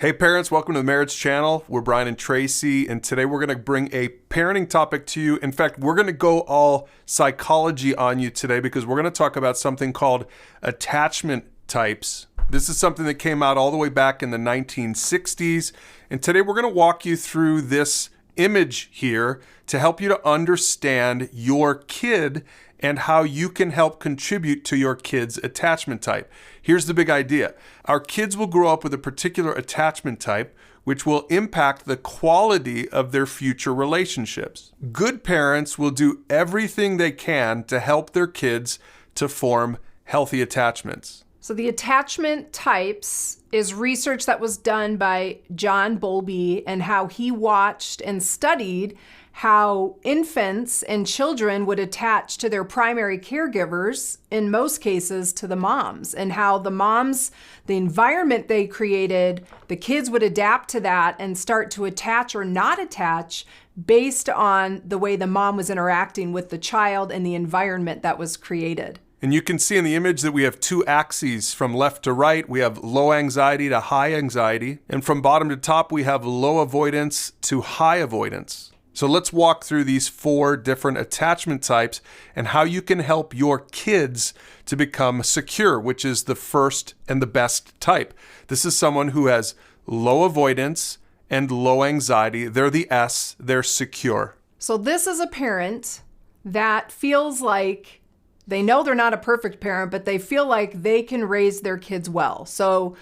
Hey parents, welcome to the Marriage Channel. We're Brian and Tracy, and today we're going to bring a parenting topic to you. In fact, we're going to go all psychology on you today because we're going to talk about something called attachment types. This is something that came out all the way back in the 1960s, and today we're going to walk you through this image here to help you to understand your kid and how you can help contribute to your kid's attachment type. Here's the big idea. Our kids will grow up with a particular attachment type, which will impact the quality of their future relationships. Good parents will do everything they can to help their kids to form healthy attachments. So the attachment types is research that was done by John Bowlby and how he watched and studied how infants and children would attach to their primary caregivers, in most cases to the moms, and how the moms, the environment they created, the kids would adapt to that and start to attach or not attach based on the way the mom was interacting with the child and the environment that was created. And you can see in the image that we have two axes from left to right. We have low anxiety to high anxiety. And from bottom to top, we have low avoidance to high avoidance. So let's walk through these four different attachment types and how you can help your kids to become secure, which is the first and the best type. This is someone who has low avoidance and low anxiety. They're the S, they're secure. So this is a parent that feels like they know they're not a perfect parent, but they feel like they can raise their kids well. So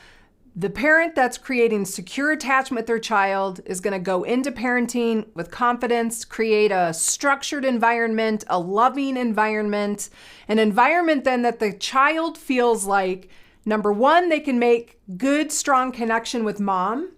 the parent that's creating secure attachment with their child is going to go into parenting with confidence, create a structured environment, a loving environment, an environment then that the child feels like, number one, they can make good, strong connection with mom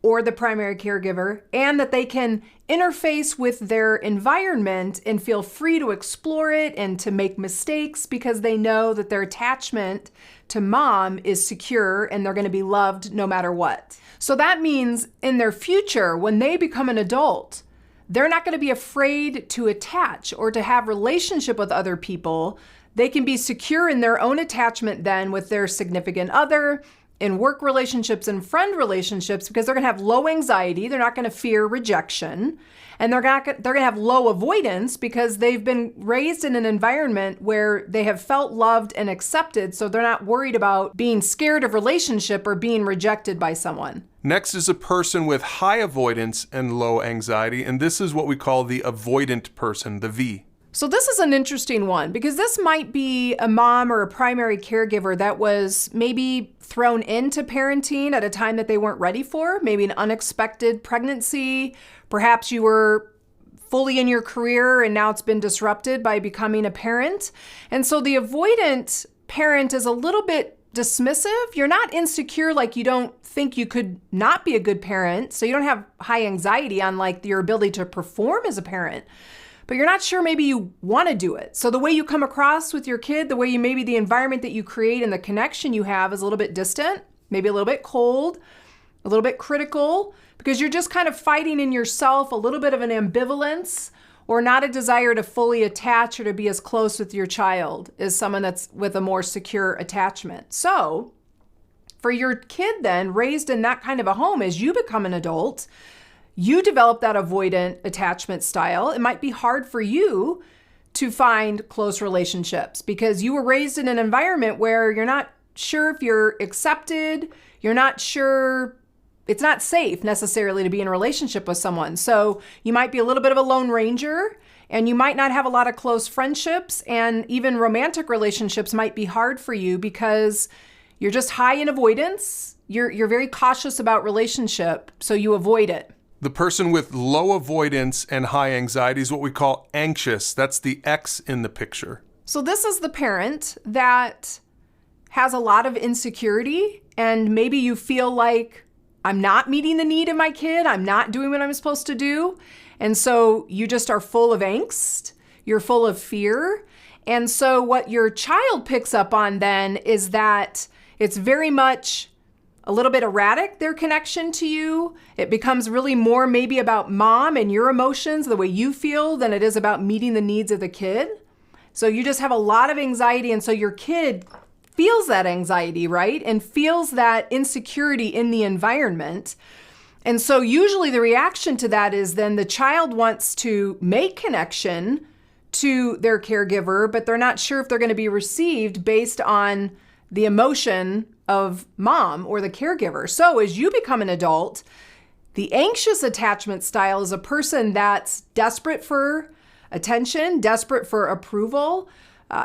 or the primary caregiver, and that they can interface with their environment and feel free to explore it and to make mistakes because they know that their attachment to mom is secure and they're going to be loved no matter what. So that means in their future, when they become an adult, they're not going to be afraid to attach or to have relationship with other people. They can be secure in their own attachment then with their significant other, in work relationships and friend relationships, because they're going to have low anxiety, they're not going to fear rejection, and they're going to have low avoidance because they've been raised in an environment where they have felt loved and accepted, so they're not worried about being scared of relationship or being rejected by someone. Next is a person with high avoidance and low anxiety, and this is what we call the avoidant person, the V. So this is an interesting one because this might be a mom or a primary caregiver that was maybe thrown into parenting at a time that they weren't ready for, maybe an unexpected pregnancy. Perhaps you were fully in your career and now it's been disrupted by becoming a parent. And so the avoidant parent is a little bit dismissive. You're not insecure, like you don't think you could not be a good parent. So you don't have high anxiety on like your ability to perform as a parent. But you're not sure maybe you want to do it. So the way you come across with your kid, the way you maybe the environment that you create and the connection you have is a little bit distant, maybe a little bit cold, a little bit critical, because you're just kind of fighting in yourself a little bit of an ambivalence or not a desire to fully attach or to be as close with your child as someone that's with a more secure attachment. So for your kid then, raised in that kind of a home, as you become an adult, you develop that avoidant attachment style. It might be hard for you to find close relationships because you were raised in an environment where you're not sure if you're accepted, you're not sure, it's not safe necessarily to be in a relationship with someone. So you might be a little bit of a lone ranger and you might not have a lot of close friendships, and even romantic relationships might be hard for you because you're just high in avoidance. You're very cautious about relationship, so you avoid it. The person with low avoidance and high anxiety is what we call anxious. That's the X in the picture. So this is the parent that has a lot of insecurity, and maybe you feel like, I'm not meeting the need of my kid, I'm not doing what I'm supposed to do. And so you just are full of angst, you're full of fear. And so what your child picks up on then is that it's very much a little bit erratic, their connection to you. It becomes really more maybe about mom and your emotions, the way you feel, than it is about meeting the needs of the kid. So you just have a lot of anxiety, and so your kid feels that anxiety, right? And feels that insecurity in the environment. And so usually the reaction to that is then the child wants to make connection to their caregiver, but they're not sure if they're going to be received based on the emotion of mom or the caregiver. So as you become an adult, the anxious attachment style is a person that's desperate for attention, desperate for approval.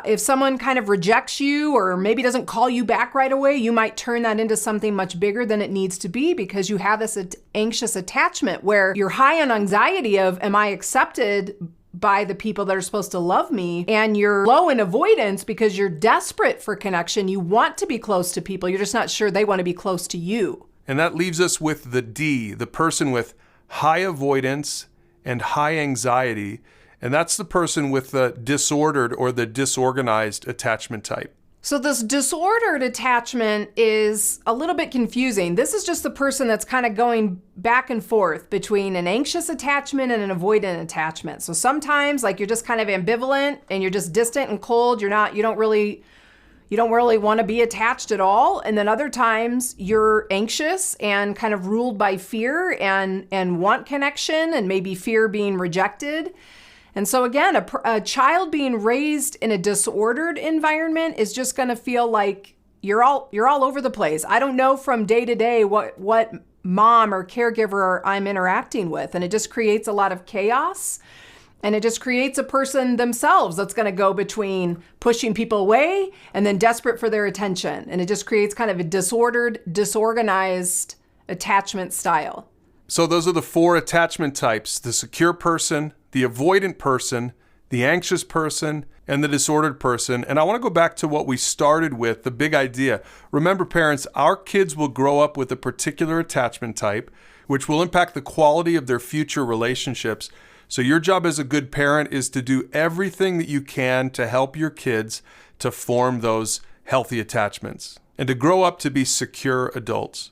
If someone kind of rejects you or maybe doesn't call you back right away, you might turn that into something much bigger than it needs to be because you have this anxious attachment where you're high on anxiety of, am I accepted by the people that are supposed to love me? And you're low in avoidance because you're desperate for connection. You want to be close to people. You're just not sure they want to be close to you. And that leaves us with the D, the person with high avoidance and high anxiety. And that's the person with the disordered or the disorganized attachment type. So this disordered attachment is a little bit confusing. This is just the person that's kind of going back and forth between an anxious attachment and an avoidant attachment. So sometimes like you're just kind of ambivalent and you're just distant and cold. You don't really want to be attached at all. And then other times you're anxious and kind of ruled by fear and want connection and maybe fear being rejected. And so again, a child being raised in a disordered environment is just going to feel like you're all over the place. I don't know from day to day what mom or caregiver I'm interacting with. And it just creates a lot of chaos. And it just creates a person themselves that's going to go between pushing people away and then desperate for their attention. And it just creates kind of a disordered, disorganized attachment style. So those are the 4 attachment types: the secure person, the avoidant person, the anxious person, and the disordered person. And I want to go back to what we started with, the big idea. Remember, parents, our kids will grow up with a particular attachment type, which will impact the quality of their future relationships. So your job as a good parent is to do everything that you can to help your kids to form those healthy attachments and to grow up to be secure adults.